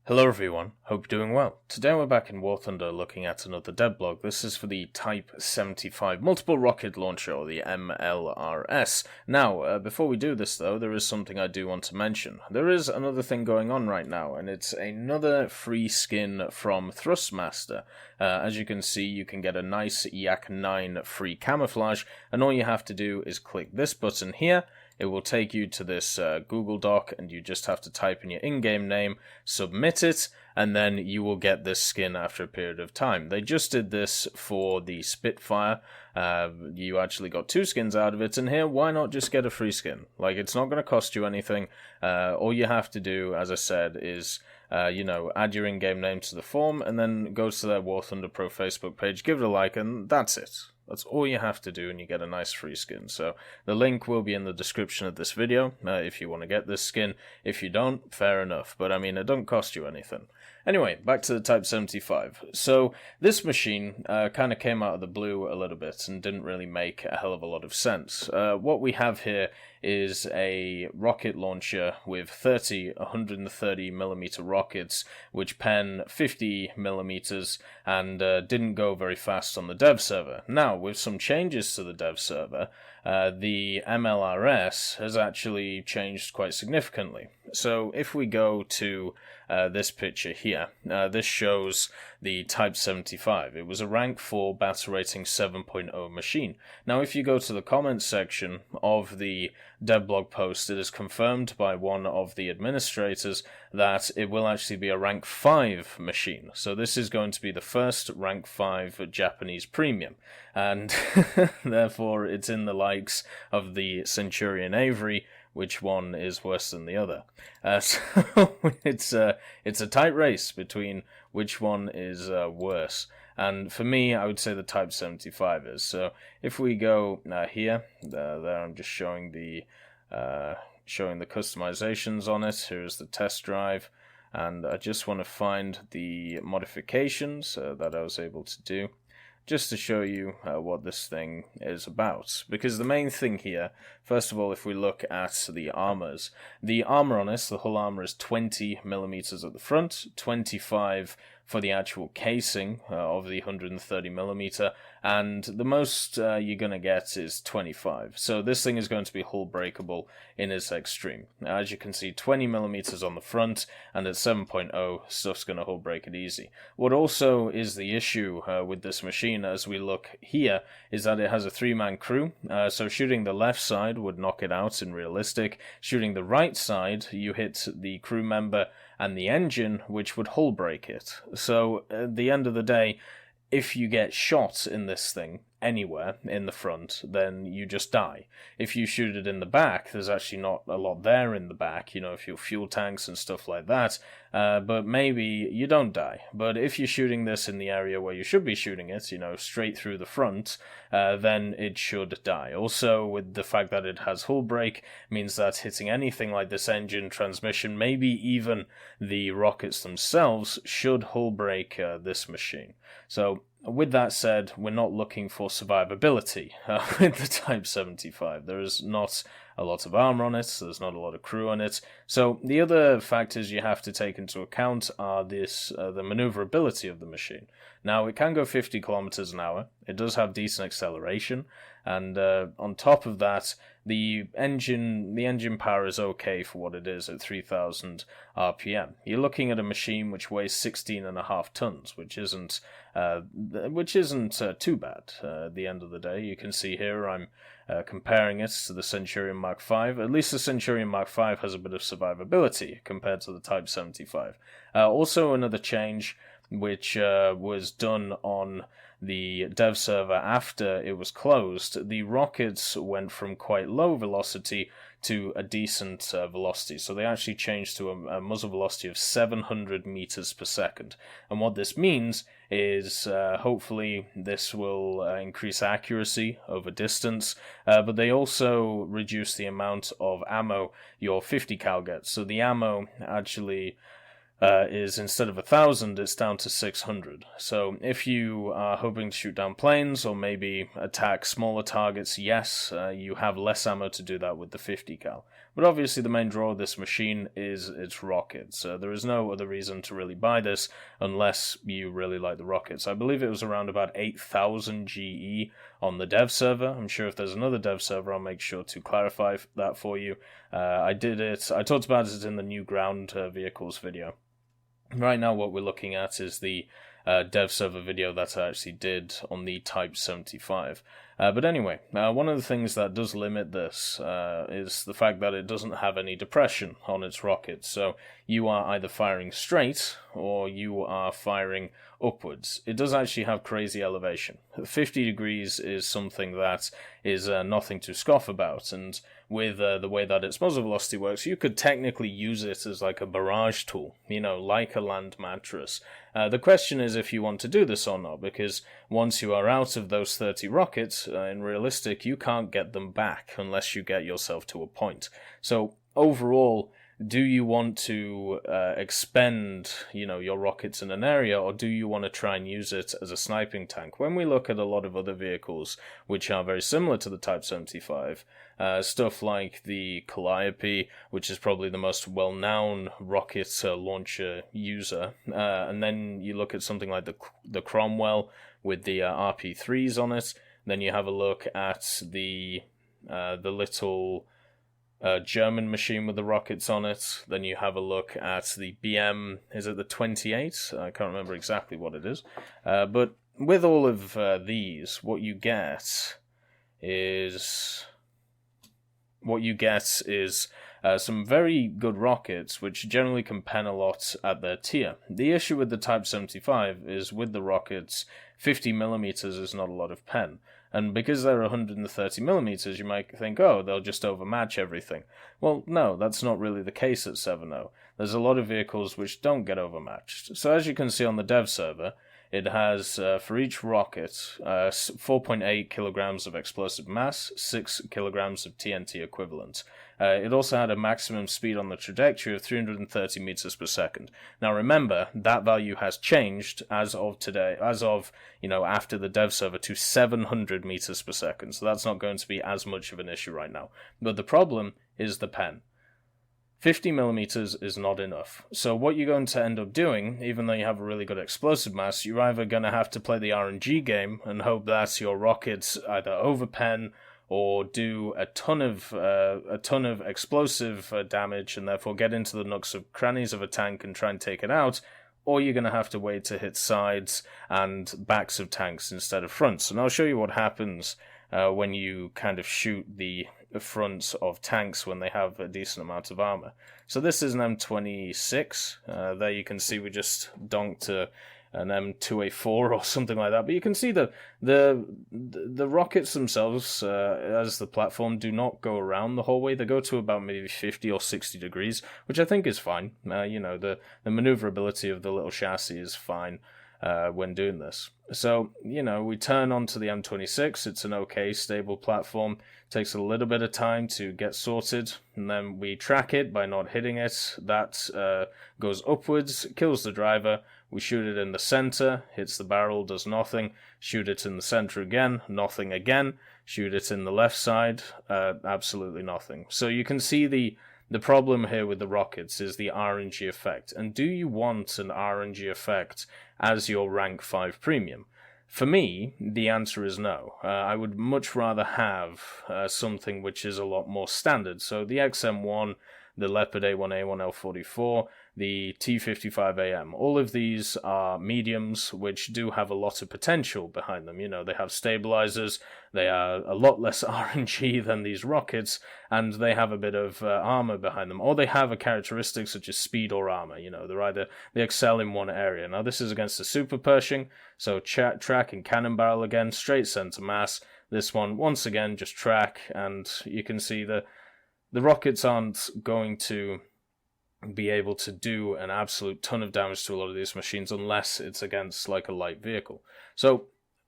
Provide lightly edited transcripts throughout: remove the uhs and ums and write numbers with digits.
Hello everyone, hope you're doing well. Today we're back in War Thunder looking at another Devblog. This is for the Type 75 Multiple Rocket Launcher, or the MLRS. Now, before we do this though, there is something I do want to mention. There is another thing going on right now, and it's another free skin from Thrustmaster. As you can see, you can get a nice Yak-9 free camouflage, and all you have to do is click this button here. It will take you to this Google Doc, and you just have to type in your in-game name, submit it, and then you will get this skin after a period of time. They just did this for the Spitfire. You actually got 2 skins out of it, and here, why not just get a free skin? Like, it's not going to cost you anything. All you have to do, as I said, is add your in-game name to the form, and then go to their War Thunder Pro Facebook page, give it a like, and that's it. That's all you have to do, and you get a nice free skin. So the link will be in the description of this video if you want to get this skin. If you don't, fair enough. But I mean, it don't cost you anything. Anyway, back to the Type 75. So this machine kind of came out of the blue a little bit and didn't really make a hell of a lot of sense. What we have here is a rocket launcher with 130mm rockets, which pen 50mm, and didn't go very fast on the dev server. Now, with some changes to the dev server, the MLRS has actually changed quite significantly. So if we go to this picture here, this shows the Type 75. It was a rank 4 battle rating 7.0 machine. Now if you go to the comments section of the Devblog post, it is confirmed by one of the administrators that it will actually be a rank 5 machine. So this is going to be the first rank 5 Japanese premium, and therefore it's in the likes of the Centurion Avery. Which one is worse than the other? So it's a tight race between which one is worse. And for me, I would say the Type 75 is. So if we go here, there I'm just showing the customizations on it. Here's the test drive, and I just want to find the modifications that I was able to do, just to show you what this thing is about. Because the main thing here, first of all, if we look at the armors, the armor on this, the hull armor is 20mm at the front, 25 for the actual casing of the 130mm, and the most you're going to get is 25. So this thing is going to be hull breakable in its extreme. As you can see, 20mm on the front, and at 7.0, stuff's going to hull break it easy. What also is the issue with this machine, as we look here, is that it has a 3-man crew, so shooting the left side would knock it out in realistic. Shooting the right side, you hit the crew member and the engine, which would hull break it. So at the end of the day, if you get shot in this thing anywhere in the front, then you just die. If you shoot it in the back, there's actually not a lot there in the back, if you're fuel tanks and stuff like that, but maybe you don't die. But if you're shooting this in the area where you should be shooting it, straight through the front, then it should die. Also, with the fact that it has hull break, means that hitting anything like this engine, transmission, maybe even the rockets themselves, should hull break this machine. So with that said, we're not looking for survivability with the Type 75. There is not a lot of armor on it, there's not a lot of crew on it. So the other factors you have to take into account are the maneuverability of the machine. Now, it can go 50 kilometers an hour, it does have decent acceleration, and on top of that, the engine power is okay for what it is at 3,000 RPM. You're looking at a machine which weighs 16.5 tons, which isn't too bad at the end of the day. You can see here I'm comparing it to the Centurion Mark V. At least the Centurion Mark V has a bit of survivability compared to the Type 75. Also, another change which was done on the dev server after it was closed, the rockets went from quite low velocity to a decent velocity. So they actually changed to a muzzle velocity of 700 meters per second. And what this means is hopefully this will increase accuracy over distance, but they also reduce the amount of ammo your 50 cal gets. So the ammo actually is instead of 1,000, it's down to 600. So if you are hoping to shoot down planes or maybe attack smaller targets, yes, you have less ammo to do that with the 50 cal. But obviously the main draw of this machine is its rockets. There is no other reason to really buy this unless you really like the rockets. I believe it was around about 8,000 GE on the dev server. I'm sure if there's another dev server, I'll make sure to clarify that for you. I talked about it in the new ground vehicles video. Right now what we're looking at is the dev server video that I actually did on the Type 75. But anyway, one of the things that does limit this is the fact that it doesn't have any depression on its rockets. So you are either firing straight or you are firing upwards. It does actually have crazy elevation. 50 degrees is something that is nothing to scoff about, and with the way that its muzzle velocity works, you could technically use it as like a barrage tool, like a land mattress. The question is if you want to do this or not, because once you are out of those 30 rockets, in realistic, you can't get them back unless you get yourself to a point. So overall, do you want to expend, your rockets in an area, or do you want to try and use it as a sniping tank? When we look at a lot of other vehicles which are very similar to the Type 75, stuff like the Calliope, which is probably the most well-known rocket launcher user, and then you look at something like the Cromwell with the RP3s on it. Then you have a look at the little German machine with the rockets on it. Then you have a look at the BM, is it the 28? I can't remember exactly what it is. But with all of these, what you get is some very good rockets, which generally can pen a lot at their tier. The issue with the Type 75 is with the rockets, 50mm is not a lot of pen. And because they're 130mm, you might think, oh, they'll just overmatch everything. Well, no, that's not really the case at 7.0. There's a lot of vehicles which don't get overmatched. So as you can see on the dev server, it has, for each rocket, 4.8 kilograms of explosive mass, 6 kilograms of TNT equivalent. It also had a maximum speed on the trajectory of 330 meters per second. Now remember, that value has changed as of today, after the dev server, to 700 meters per second. So that's not going to be as much of an issue right now. But the problem is the pen. 50mm is not enough. So what you're going to end up doing, even though you have a really good explosive mass, you're either going to have to play the RNG game and hope that your rockets either overpen or do a ton of explosive damage and therefore get into the nooks of crannies of a tank and try and take it out, or you're going to have to wait to hit sides and backs of tanks instead of fronts. And I'll show you what happens when you kind of shoot the fronts of tanks when they have a decent amount of armor. So this is an M26. There you can see we just donked an M2A4 or something like that. But you can see the rockets themselves, as the platform, do not go around the whole way. They go to about maybe 50 or 60 degrees, which I think is fine. The maneuverability of the little chassis is fine when doing this. So, we turn onto the M26. It's an okay, stable platform. Takes a little bit of time to get sorted, and then we track it by not hitting it. That goes upwards, kills the driver. We shoot it in the center, hits the barrel, does nothing. Shoot it in the center again, nothing again. Shoot it in the left side, absolutely nothing. So you can see the problem here with the rockets is the RNG effect. And do you want an RNG effect as your rank 5 premium? For me, the answer is no. I would much rather have something which is a lot more standard. So the XM1, the Leopard A1A1 L44, the T55AM, all of these are mediums which do have a lot of potential behind them. They have stabilizers, they are a lot less RNG than these rockets, and they have a bit of armor behind them, or they have a characteristic such as speed or armor. They excel in one area. Now this is against a Super Pershing, so track and cannon barrel again, straight center mass. This one, once again, just track, and you can see the rockets aren't going to be able to do an absolute ton of damage to a lot of these machines unless it's against like a light vehicle. So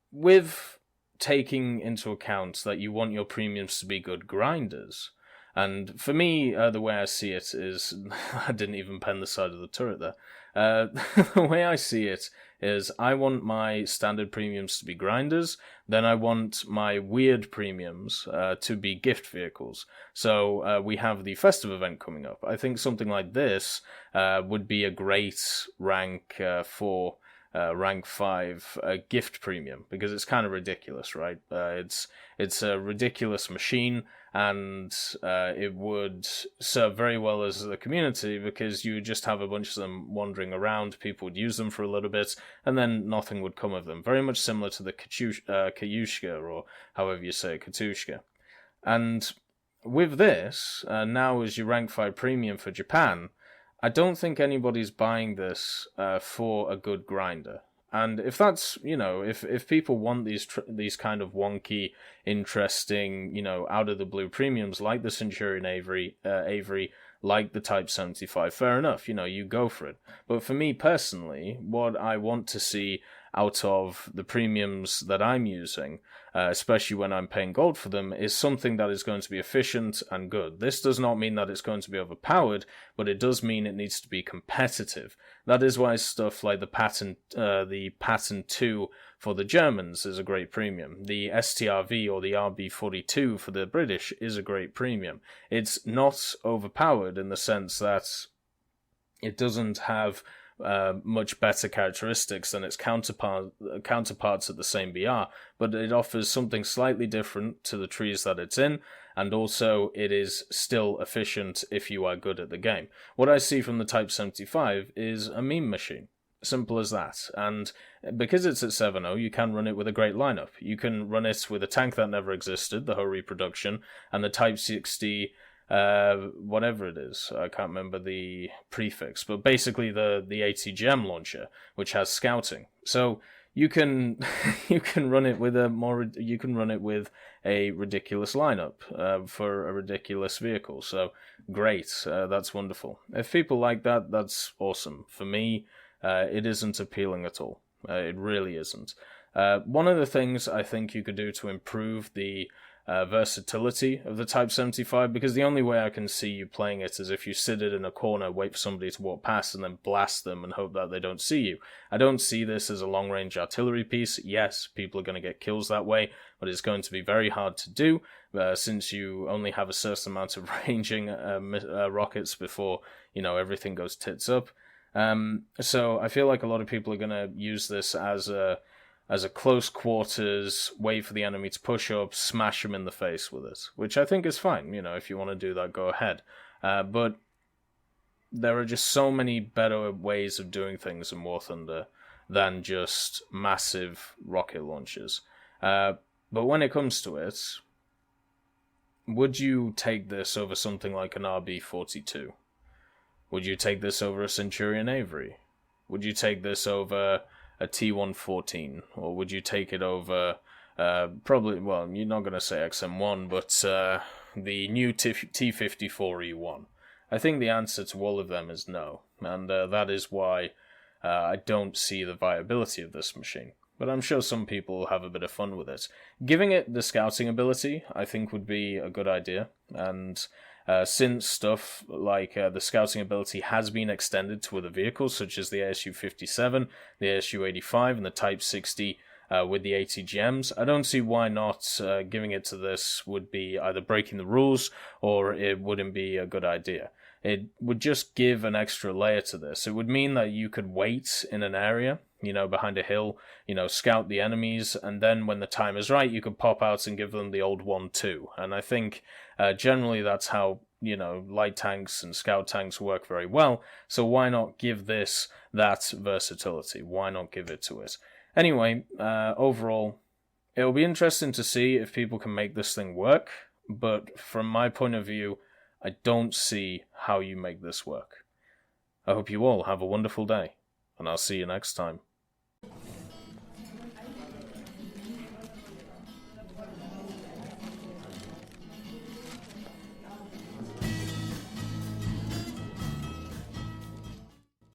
with taking into account that you want your premiums to be good grinders, And for me, the way I see it is, I didn't even pen the side of the turret there. The way I see it is I want my standard premiums to be grinders, then I want my weird premiums to be gift vehicles. So we have the festive event coming up. I think something like this would be a great rank 4, rank 5 gift premium, because it's kind of ridiculous, right? It's a ridiculous machine, and it would serve very well as the community, because you would just have a bunch of them wandering around, people would use them for a little bit, and then nothing would come of them. Very much similar to the Kayushka, or however you say it, Katushka. And with this, now as your rank 5 premium for Japan, I don't think anybody's buying this for a good grinder. And if that's, if people want these kind of wonky, interesting, out of the blue premiums like the Centurion Avery, like the Type 75, fair enough, you go for it. But for me personally, what I want to see out of the premiums that I'm using, especially when I'm paying gold for them, is something that is going to be efficient and good. This does not mean that it's going to be overpowered, but it does mean it needs to be competitive. That is why stuff like the Patton 2 for the Germans is a great premium. The STRV or the RB42 for the British is a great premium. It's not overpowered in the sense that it doesn't have much better characteristics than its counterparts at the same BR, but it offers something slightly different to the trees that it's in, and also it is still efficient if you are good at the game. What I see from the Type 75 is a meme machine. Simple as that. And because it's at 7.0, you can run it with a great lineup. You can run it with a tank that never existed, the Ho reproduction, and the Type 60 whatever it is, I can't remember the prefix, but basically the ATGM launcher, which has scouting. So you can run it with a ridiculous lineup for a ridiculous vehicle. So great, that's wonderful. If people like that, that's awesome. For me, it isn't appealing at all. It really isn't. One of the things I think you could do to improve the versatility of the Type 75, because the only way I can see you playing it is if you sit it in a corner, wait for somebody to walk past, and then blast them and hope that they don't see you. I don't see this as a long-range artillery piece. Yes, people are going to get kills that way, but it's going to be very hard to do, since you only have a certain amount of ranging rockets before, everything goes tits up. So I feel like a lot of people are going to use this as a close quarters, wait for the enemy to push up, smash them in the face with it, which I think is fine. If you want to do that, go ahead. But there are just so many better ways of doing things in War Thunder than just massive rocket launches. But when it comes to it, would you take this over something like an RB42? Would you take this over a Centurion Avery? Would you take this over a T114, or would you take it over probably, well, you're not going to say XM1, but the new T54E1? I think the answer to all of them is no, and that is why I don't see the viability of this machine. But I'm sure some people will have a bit of fun with it. Giving it the scouting ability, I think, would be a good idea, and since stuff like the scouting ability has been extended to other vehicles, such as the ASU-57, the ASU-85, and the Type 60 with the ATGMs, I don't see why not giving it to this would be either breaking the rules or it wouldn't be a good idea. It would just give an extra layer to this. It would mean that you could wait in an area, behind a hill, scout the enemies, and then when the time is right, you could pop out and give them the old 1-2. And I think generally that's how, light tanks and scout tanks work very well. So why not give this that versatility? Why not give it to it? Anyway, overall, it'll be interesting to see if people can make this thing work. But from my point of view, I don't see how you make this work. I hope you all have a wonderful day, and I'll see you next time.